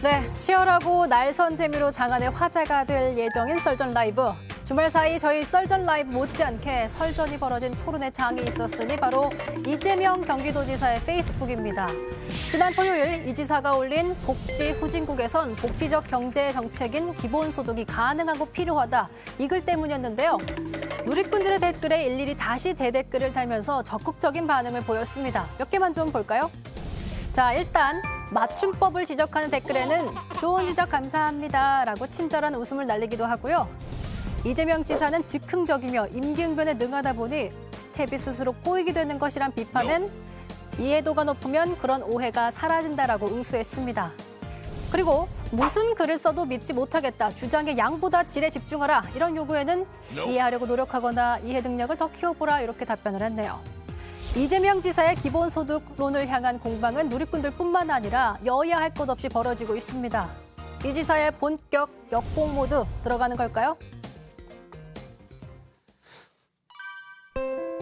네, 치열하고 날선 재미로 장안의 화제가 될 예정인 썰전 라이브. 주말 사이 저희 썰전 라이브 못지않게 설전이 벌어진 토론의 장이 있었으니 바로 이재명 경기도지사의 페이스북입니다. 지난 토요일 이 지사가 올린 복지 후진국에선 복지적 경제 정책인 기본소득이 가능하고 필요하다. 이 글 때문이었는데요. 누리꾼들의 댓글에 일일이 다시 대댓글을 달면서 적극적인 반응을 보였습니다. 몇 개만 좀 볼까요? 자, 일단 맞춤법을 지적하는 댓글에는 좋은 지적 감사합니다 라고 친절한 웃음을 날리기도 하고요. 이재명 지사는 즉흥적이며 임기응변에 능하다 보니 스텝이 스스로 꼬이게 되는 것이란 비판은 이해도가 높으면 그런 오해가 사라진다라고 응수했습니다. 그리고 무슨 글을 써도 믿지 못하겠다. 주장의 양보다 질에 집중하라. 이런 요구에는 이해하려고 노력하거나 이해 능력을 더 키워보라. 이렇게 답변을 했네요. 이재명 지사의 기본소득론을 향한 공방은 누리꾼들뿐만 아니라 여야 할 것 없이 벌어지고 있습니다. 이 지사의 본격 역공 모드 들어가는 걸까요?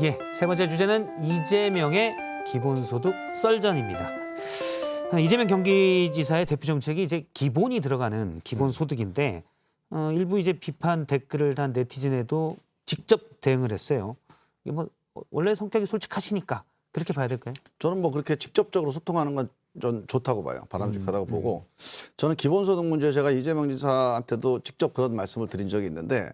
예, 세 번째 주제는 이재명의 기본소득 썰전입니다. 이재명 경기지사의 대표 정책이 이제 기본이 들어가는 기본소득인데 일부 이제 비판 댓글을 단 네티즌에도 직접 대응을 했어요. 이게 뭐 원래 성격이 솔직하시니까 그렇게 봐야 될까요? 저는 뭐 그렇게 직접적으로 소통하는 건 전 좋다고 봐요. 바람직하다고 보고 저는 기본소득 문제 제가 이재명 지사한테도 직접 그런 말씀을 드린 적이 있는데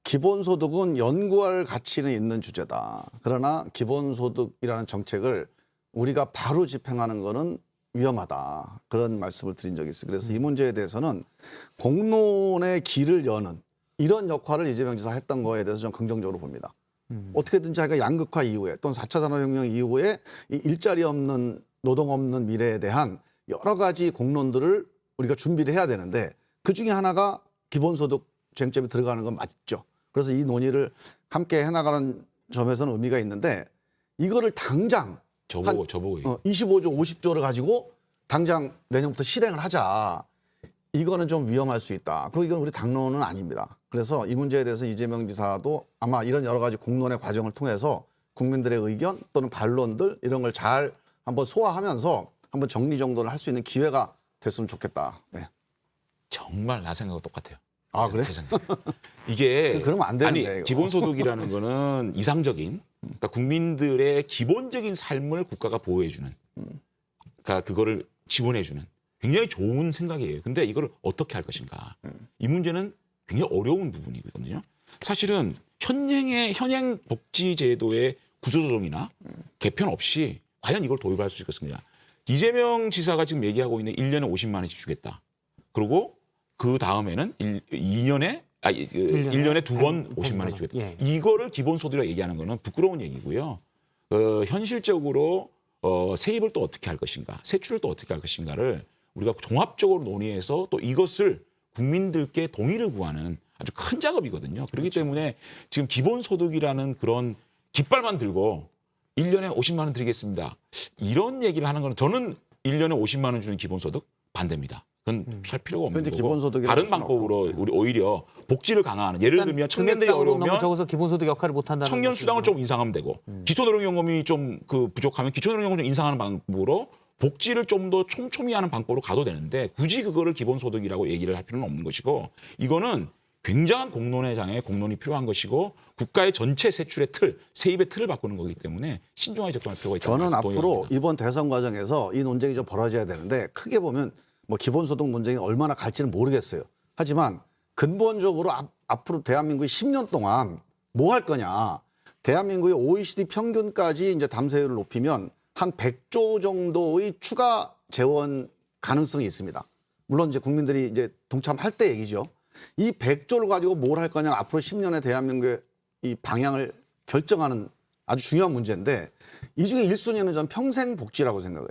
기본소득은 연구할 가치는 있는 주제다. 그러나 기본소득이라는 정책을 우리가 바로 집행하는 거는 위험하다. 그런 말씀을 드린 적이 있어요. 그래서 이 문제에 대해서는 공론의 길을 여는 이런 역할을 이재명 지사가 했던 거에 대해서 저는 긍정적으로 봅니다. 어떻게든지 자기가 양극화 이후에 또는 4차 산업혁명 이후에 이 일자리 없는 노동 없는 미래에 대한 여러 가지 공론들을 우리가 준비를 해야 되는데 그중에 하나가 기본소득 쟁점이 들어가는 건 맞죠. 그래서 이 논의를 함께 해나가는 점에서는 의미가 있는데 이거를 당장 저보고 25조, 50조를 가지고 당장 내년부터 실행을 하자. 이거는 좀 위험할 수 있다. 그리고 이건 우리 당론은 아닙니다. 그래서 이 문제에 대해서 이재명 지사도 아마 이런 여러 가지 공론의 과정을 통해서 국민들의 의견 또는 반론들 이런 걸 잘 한번 소화하면서 한번 정리정돈을 할 수 있는 기회가 됐으면 좋겠다. 네. 정말 나 생각과 똑같아요. 아, 그래? 제 생각. 이게 그러면 안 되는데, 아니 이거. 기본소득이라는 거는 이상적인 그러니까 국민들의 기본적인 삶을 국가가 보호해주는 그러니까 그거를 지원해주는 굉장히 좋은 생각이에요. 근데 이걸 어떻게 할 것인가. 이 문제는 굉장히 어려운 부분이거든요. 사실은 현행 복지제도의 구조조정이나 개편 없이 과연 이걸 도입할 수 있겠느냐. 이재명 지사가 지금 얘기하고 있는 1년에 50만 원씩 주겠다. 그리고 그 다음에는 1년에 두 번 50만 원씩 주겠다. 예. 이거를 기본소득이라고 얘기하는 거는 부끄러운 얘기고요. 현실적으로 세입을 또 어떻게 할 것인가, 세출을 또 어떻게 할 것인가를 우리가 종합적으로 논의해서 또 이것을 국민들께 동의를 구하는 아주 큰 작업이거든요. 그렇기 때문에 지금 기본소득이라는 그런 깃발만 들고 1년에 50만 원 드리겠습니다. 이런 얘기를 하는 거는 저는 1년에 50만 원 주는 기본소득 반대입니다. 그건 할 필요가 없는 근데 거고 기본소득이라고 다른 수는 방법으로 우리 오히려 복지를 강화하는 예를 들면 청년들이 너무 어려우면 적어서 기본소득 역할을 못한다는 청년 것이죠. 수당을 좀 인상하면 되고 기초노령연금이 좀 부족하면 기초노령연금을 좀 인상하는 방법으로 복지를 좀 더 촘촘히 하는 방법으로 가도 되는데 굳이 그거를 기본소득이라고 얘기를 할 필요는 없는 것이고 이거는 굉장한 공론의 장에 공론이 필요한 것이고 국가의 전체 세출의 틀, 세입의 틀을 바꾸는 거기 때문에 신중하게 접근할 필요가 있다고 저는 말씀 앞으로 동의합니다. 이번 대선 과정에서 이 논쟁이 좀 벌어져야 되는데 크게 보면 뭐 기본소득 논쟁이 얼마나 갈지는 모르겠어요. 하지만 근본적으로 앞으로 대한민국이 10년 동안 뭐 할 거냐. 대한민국의 OECD 평균까지 이제 담세율을 높이면 한 100조 정도의 추가 재원 가능성이 있습니다. 물론 이제 국민들이 이제 동참할 때 얘기죠. 이 100조를 가지고 뭘 할 거냐 앞으로 10년의 대한민국의 이 방향을 결정하는 아주 중요한 문제인데 이 중에 1순위는 전 평생복지라고 생각해요.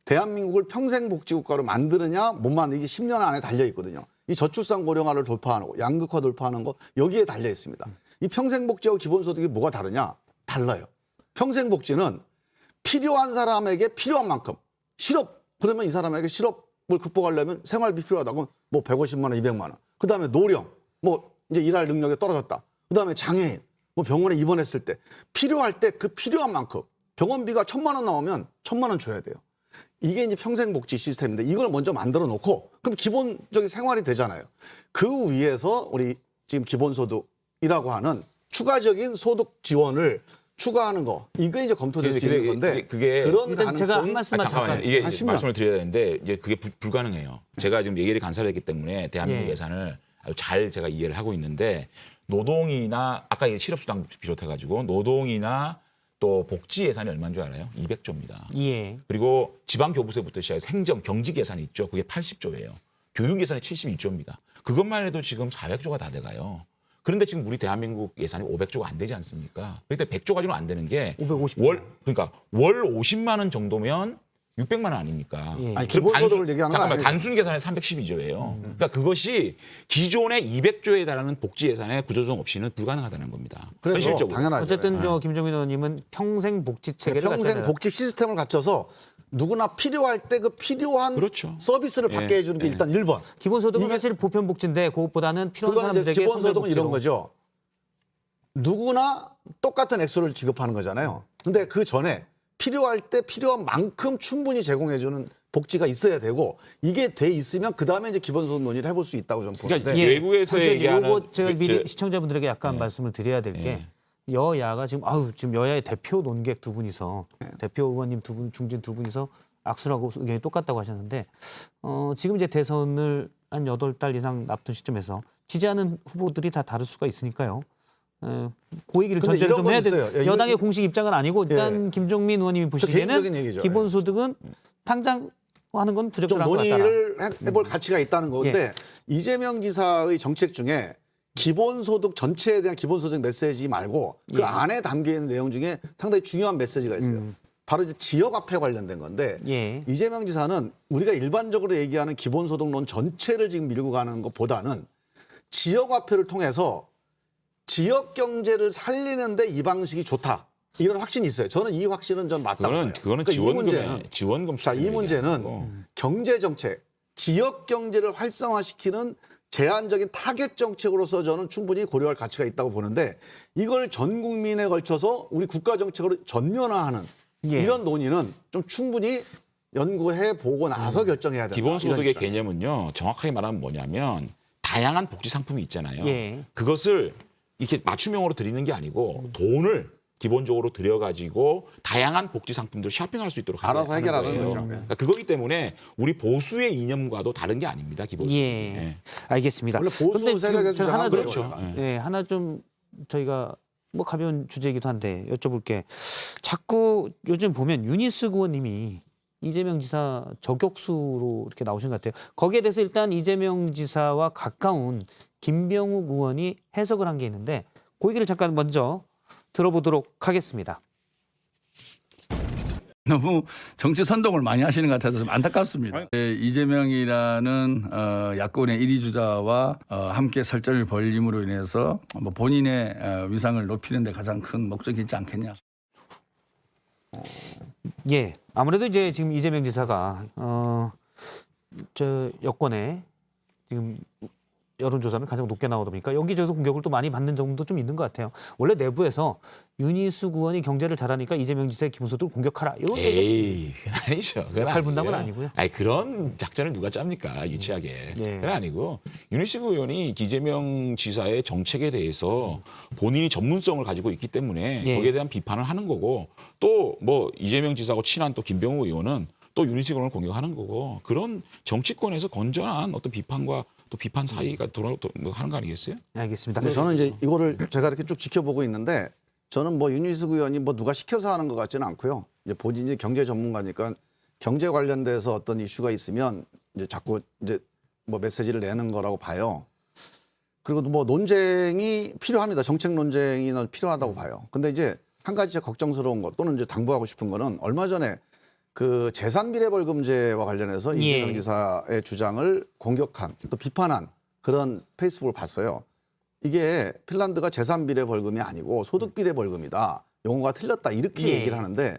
대한민국을 평생복지국가로 만드느냐 못 만들기 10년 안에 달려 있거든요. 이 저출산 고령화를 돌파하는 거, 양극화 돌파하는 거 여기에 달려 있습니다. 이 평생복지하고 기본소득이 뭐가 다르냐? 달라요. 평생복지는 필요한 사람에게 필요한 만큼 실업 그러면 이 사람에게 실업을 극복하려면 생활비 필요하다고 뭐 150만 원, 200만 원. 그다음에 노령 뭐 이제 일할 능력이 떨어졌다. 그다음에 장애인 뭐 병원에 입원했을 때 필요할 때 그 필요한 만큼 병원비가 1,000만 원 나오면 1,000만 원 줘야 돼요. 이게 이제 평생복지 시스템인데 이걸 먼저 만들어 놓고 그럼 기본적인 생활이 되잖아요. 그 위에서 우리 지금 기본소득이라고 하는 추가적인 소득 지원을 추가하는 거 이거 이제 검토될 수 있는 건데 그게 그런 일단 제가 한 가능성이 말씀만 잠깐만요. 잠깐. 이게 한 10년. 말씀을 드려야 되는데 이제 그게 불가능해요. 제가 지금 얘기를 간사를 했기 때문에 대한민국 예. 예산을 아주 잘 제가 이해를 하고 있는데 노동이나 아까 실업수당 비롯해가지고 노동이나 또 복지 예산이 얼마인 줄 알아요? 200조입니다. 예. 그리고 지방교부세부터 시작해서 행정, 경직 예산이 있죠. 그게 80조예요. 교육 예산이 71조입니다. 그것만 해도 지금 400조가 다 돼가요. 그런데 지금 우리 대한민국 예산이 500조가 안 되지 않습니까? 그런데 100조 가지고는 안 되는 게 550조. 그러니까 월 50만 원 정도면 600만 원 아닙니까? 예. 아니, 그럼 기본소득을 얘기하는 건 잠깐만 아니에요. 단순 계산에 312조예요. 그러니까 그것이 기존의 200조에 달하는 복지 예산의 구조조정 없이는 불가능하다는 겁니다. 그래서 현실적으로. 당연하죠. 어쨌든 저 김종민 의원님은 평생 복지 체계를 평생 갖춰야 복지 시스템을 갖춰서 누구나 필요할 때 그 필요한 그렇죠. 서비스를 예. 받게 해주는 게 일단 1번. 기본소득은 이게- 사실 보편복지인데 그것보다는 필요한 그건 이제 사람들에게 기본소득은 이런 선별복지로. 거죠. 누구나 똑같은 액수를 지급하는 거잖아요. 근데 그 전에 필요할 때 필요한 만큼 충분히 제공해주는 복지가 있어야 되고 이게 돼 있으면 그 다음에 이제 기본소득 논의를 해볼 수 있다고 저는 보는데. 그러니까 외국에서 사실 얘기하는 요거 제가 미리 그- 시청자분들에게 약간 말씀을 드려야 될 게 여야가 지금 여야의 대표 논객 두 분이서 대표 의원님 두 분 중진 두 분이서 악수를 하고 의견이 똑같다고 하셨는데 지금 이제 대선을 한 8달 이상 앞둔 시점에서 지지하는 후보들이 다 다를 수가 있으니까요. 그 얘기를 근데 전제를 이런 좀 건 해야 돼. 있어요. 예, 여당의 이거- 공식 입장은 아니고 일단 김종민 의원님이 개인적인 보시기에는 얘기죠. 기본소득은 당장 하는 건 좀 부적절한 것 같다. 논의를 해볼 가치가 있다는 건데 예. 이재명 지사의 정책 중에 기본소득 전체에 대한 기본소득 메시지 말고 그 예. 안에 담겨 있는 내용 중에 상당히 중요한 메시지가 있어요. 바로 이제 지역화폐 관련된 건데 예. 이재명 지사는 우리가 일반적으로 얘기하는 기본소득론 전체를 지금 밀고 가는 것보다는 지역화폐를 통해서 지역 경제를 살리는데 이 방식이 좋다. 이런 확신이 있어요. 저는 이 확신은 전 맞다고 봐요. 그거는 그러니까 이 지원금에 문제는 지원금 자, 이 수준을 문제는 얘기하는 거고. 경제 정책, 지역 경제를 활성화시키는 제한적인 타겟 정책으로서 저는 충분히 고려할 가치가 있다고 보는데 이걸 전 국민에 걸쳐서 우리 국가 정책으로 전면화하는 예. 이런 논의는 좀 충분히 연구해 보고 나서 결정해야 된다. 기본소득의 이런 입장. 개념은요 정확하게 말하면 뭐냐면 다양한 복지 상품이 있잖아요. 예. 그것을 이렇게 맞춤형으로 드리는 게 아니고 돈을 기본적으로 들여가지고 다양한 복지 상품들을 쇼핑할 수 있도록 알아서 하는 해결하는 거예요. 거죠. 그러니까 그거기 때문에 우리 보수의 이념과도 다른 게 아닙니다. 기본적으로. 예. 알겠습니다. 원래 보수 근데 지금 세력에서 제가 하나 주장하는 좀 거예요. 예, 하나 좀 저희가 뭐 가벼운 주제이기도 한데 여쭤볼게. 자꾸 요즘 보면 유니스 의원님이 이재명 지사 저격수로 이렇게 나오신 것 같아요. 거기에 대해서 일단 이재명 지사와 가까운 김병욱 의원이 해석을 한 게 있는데 그 얘기를 잠깐 먼저 들어보도록 하겠습니다. 너무 정치 선동을 많이 하시는 것 같아서 좀 안타깝습니다. 이재명이라는 야권의 1위 주자와 함께 설전을 벌임으로 인해서 뭐 본인의 위상을 높이는 데 가장 큰 목적이 있지 않겠냐. 예, 아무래도 이제 지금 이재명 지사가 저 여권에 지금 여론조사는 가장 높게 나오다 보니까 여기저기서 공격을 또 많이 받는 점도 좀 있는 것 같아요. 원래 내부에서 윤희숙 의원이 경제를 잘하니까 이재명 지사의 기본소득을 공격하라 이런 얘기. 에이, 그건 아니죠. 그건 역할 분담은 아니고요. 아니고요. 아니 그런 작전을 누가 짭니까? 유치하게. 예. 그건 아니고 윤희식 의원이 이재명 지사의 정책에 대해서 본인이 전문성을 가지고 있기 때문에 예. 거기에 대한 비판을 하는 거고 또 뭐 이재명 지사하고 친한 또 김병우 의원은 또 윤희식 의원을 공격하는 거고 그런 정치권에서 건전한 어떤 비판과 또 비판 사이가 하는 거 아니겠어요? 알겠습니다. 근데 저는 이제 이거를 제가 이렇게 쭉 지켜보고 있는데 저는 뭐 윤희숙 의원이 뭐 누가 시켜서 하는 것 같지는 않고요. 이제 본인이 경제 전문가니까 경제 관련돼서 어떤 이슈가 있으면 이제 자꾸 이제 뭐 메시지를 내는 거라고 봐요. 그리고 뭐 논쟁이 필요합니다. 정책 논쟁이 필요하다고 봐요. 근데 이제 한 가지 제가 걱정스러운 것 또는 이제 당부하고 싶은 거는 얼마 전에 그 재산비례벌금제와 관련해서 예. 이재명 지사의 주장을 공격한 또 비판한 그런 페이스북을 봤어요. 이게 핀란드가 재산비례벌금이 아니고 소득비례벌금이다. 용어가 틀렸다. 이렇게 예. 얘기를 하는데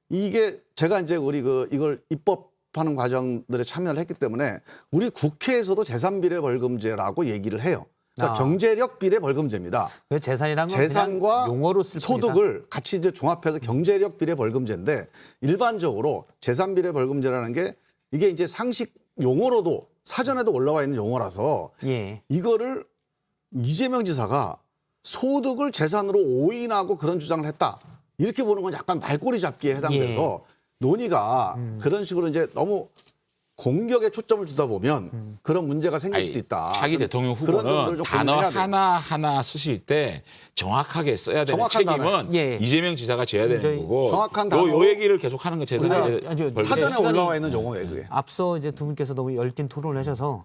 이게 제가 이제 우리 이걸 입법하는 과정들에 참여를 했기 때문에 우리 국회에서도 재산비례벌금제라고 얘기를 해요. 그러니까 아. 경제력 비례 벌금제입니다. 그 재산이란 건 재산과 그냥 용어로 쓸 뿐이다. 소득을 같이 이제 종합해서 경제력 비례 벌금제인데 일반적으로 재산 비례 벌금제라는 게 이게 이제 상식 용어로도 사전에도 올라와 있는 용어라서 예. 이거를 이재명 지사가 소득을 재산으로 오인하고 그런 주장을 했다. 이렇게 보는 건 약간 말꼬리 잡기에 해당돼서 논의가 그런 식으로 이제 너무 공격에 초점을 두다 보면 그런 문제가 생길 수도 있다. 차기 대통령 그런 점들을 후보는 좀 단어 고민해야 돼요. 하나하나 쓰실 때 정확하게 써야 되는 정확한 책임은 단어요. 예. 이재명 지사가 져야 되는 저희 거고 정확한 요 단어로 얘기를 계속 하는 거 우리가 재산에 아주 벌금. 사전에 시간이- 올라와 있는 용어예요, 그게. 앞서 이제 두 분께서 너무 열띤 토론을 하셔서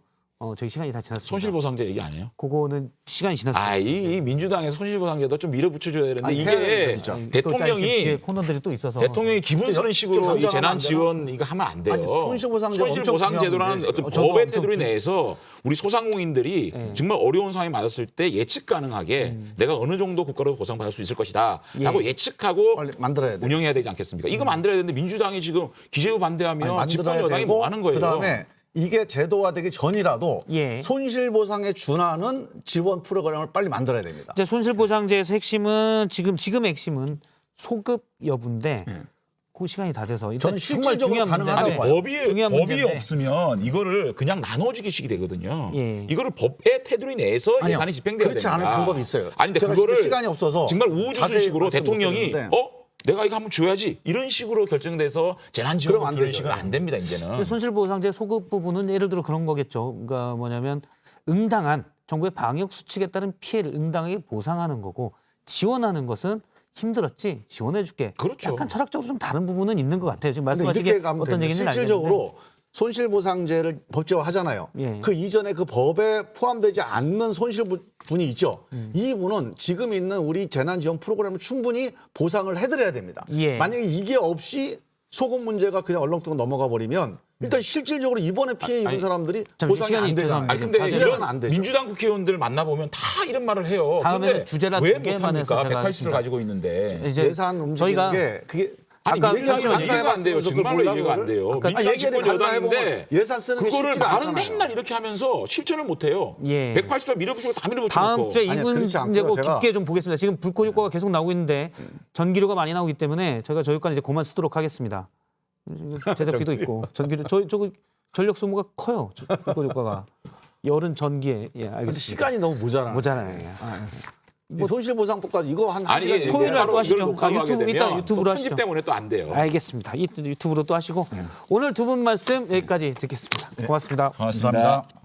저희 시간이 다 지났습니다. 손실보상제 얘기 안 해요? 그거는 시간이 지났습니다. 아, 이 민주당의 손실보상제도 좀 밀어붙여줘야 되는데 아니, 해야 됩니다, 이게 진짜. 그것도 뒤에 대통령이 코너들이 또 있어서 대통령이 기분 쓰는 좀 식으로 이 연장하면 재난 안 지원 이거 하면 안 돼요. 아니, 손실보상제가 엄청 손실보상제도라는 중요한 어떤 문제죠. 저도 법의 엄청 테두리 내에서 우리 소상공인들이 예. 정말 어려운 상황에 맞았을 때 예측 가능하게 내가 어느 정도 국가로 보상받을 수 있을 것이다라고 예측하고 빨리 만들어야 돼. 운영해야 되지 않겠습니까? 이거 만들어야 되는데 민주당이 지금 기재부 반대하면 아니, 집권 만들어야 여당이 되고 뭐 하는 거예요? 그다음에 이게 제도화되기 전이라도 예. 손실보상에 준하는 지원 프로그램을 빨리 만들어야 됩니다. 이제 손실보상제에서 핵심은 지금 핵심은 소급 여부인데 그 시간이 다 돼서 일단 저는 정말 실질적으로 중요한 가능하다고 문제인데 봐요. 중요한 법이 문제인데. 없으면 이거를 그냥 나눠주기식이 되거든요. 예. 이거를 법의 테두리 내에서 아니요. 예산이 집행돼야 그렇지 됩니다. 않은 방법이 있어요. 아니 근데 제가 그거를 진짜 시간이 없어서 정말 자세히 우후죽순식으로 말씀 못 대통령이 드리는데. 내가 이거 한번 줘야지 이런 식으로 결정돼서 재난지원 그럼 안 이런 되죠. 식으로 안 됩니다 이제는. 근데 손실보상제 소급 부분은 예를 들어 그런 거겠죠. 그러니까 뭐냐면 응당한 정부의 방역 수칙에 따른 피해를 응당하게 보상하는 거고 지원하는 것은 힘들었지 지원해줄게. 그렇죠. 약간 철학적으로 좀 다른 부분은 있는 것 같아요. 지금 근데 말씀하신 이렇게 게 가면 어떤 됩니다. 얘기인지 실질적으로 손실보상제를 법제화하잖아요. 예. 그 이전에 그 법에 포함되지 않는 손실분이 있죠. 이 분은 지금 있는 우리 재난지원 프로그램을 충분히 보상을 해드려야 됩니다. 예. 만약에 이게 없이 소급 문제가 그냥 얼렁뚱 넘어가 버리면 일단 실질적으로 이번에 피해 입은 아니, 사람들이 잠시 보상이 시간이 안 되잖아요. 죄송합니다. 아니 근데 다들 이래서는 이런 안 되죠. 민주당 국회의원들 만나보면 다 이런 말을 해요. 다음에는 근데 주제라 왜 두 개만 못합니까? 해서 제가 180을 하겠습니다. 가지고 있는데. 이제 예산 움직이는 저희가 게 그게 아니 아까 민주당이 잠시만요. 이해가 안 돼요. 간사해봤으면서 정말로 그걸 이해가 안 몰라, 돼요. 그걸? 아니, 민주당 얘기를 집권 여당인데 간사해보면 예산 쓰는 게 그거를 쉽지가 말은 않잖아요. 맨날 이렇게 하면서 실천을 못 해요. 예. 180을 밀어붙이고 다 밀어붙이고. 다음 주에 아니요, 이분 그렇지 않고요. 문제고 제가- 깊게 좀 보겠습니다. 지금 불꽃 효과가 계속 나오고 있는데 전기료가 많이 나오기 때문에 저희가 저효과는 이제 그만 쓰도록 하겠습니다. 제작비도 있고 전기료 저거 전력 소모가 커요. 불꽃 효과가 열은 전기에 예 근데 알겠습니다. 시간이 너무 모자라. 모자라요. 이 손실보상법까지 이거 한 아니 시간 이게 토요일 날 바로 또 하시죠. 이걸 녹화하게 유튜브, 되면 이따 유튜브로 또 하시죠. 편집 때문에 또 안 돼요. 알겠습니다. 유튜브로 또 하시고 오늘 두 분 말씀 여기까지 듣겠습니다. 고맙습니다. 고맙습니다.